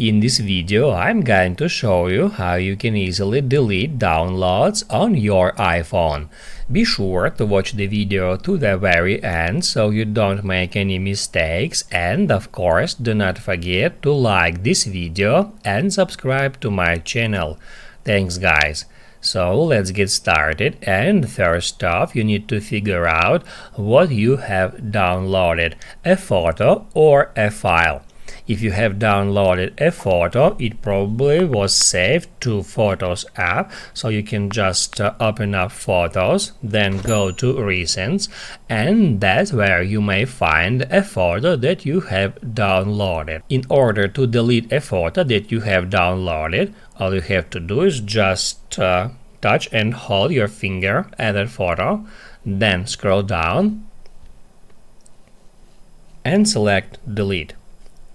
In this video, I'm going to show you how you can easily delete downloads on your iPhone. Be sure to watch the video to the very end so you don't make any mistakes, and of course do not forget to like this video and subscribe to my channel. Thanks guys! So let's get started, and first off you need to figure out what you have downloaded, a photo or a file. If you have downloaded a photo, it probably was saved to Photos app, so you can just open up Photos, then go to Recents, and that's where you may find a photo that you have downloaded. In order to delete a photo that you have downloaded, all you have to do is just touch and hold your finger at that photo, then scroll down and select Delete.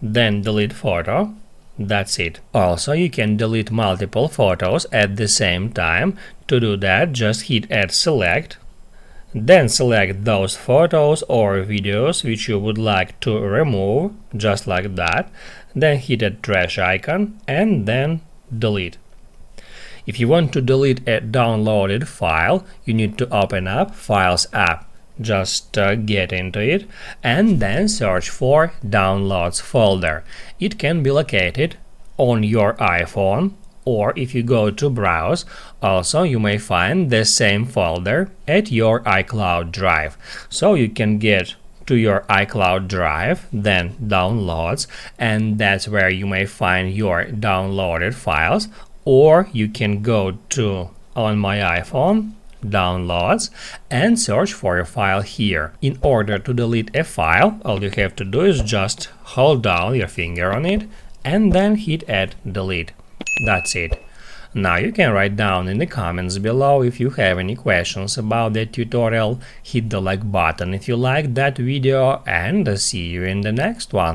Then delete photo. That's it. Also, you can delete multiple photos at the same time. To do that, just hit Add Select. Then select those photos or videos which you would like to remove, just like that. Then hit a trash icon and then delete. If you want to delete a downloaded file, you need to open up Files app. Just get into it and then search for Downloads folder. It can be located on your iPhone, or if you go to Browse, also you may find the same folder at your iCloud drive. So you can get to your iCloud drive, then Downloads, and that's where you may find your downloaded files, or you can go to On My iPhone, Downloads, and search for a file here. In order to delete a file, all you have to do is just hold down your finger on it and then hit Add Delete. That's it. Now you can write down in the comments below if you have any questions about the tutorial. Hit the like button if you liked that video, and see you in the next one.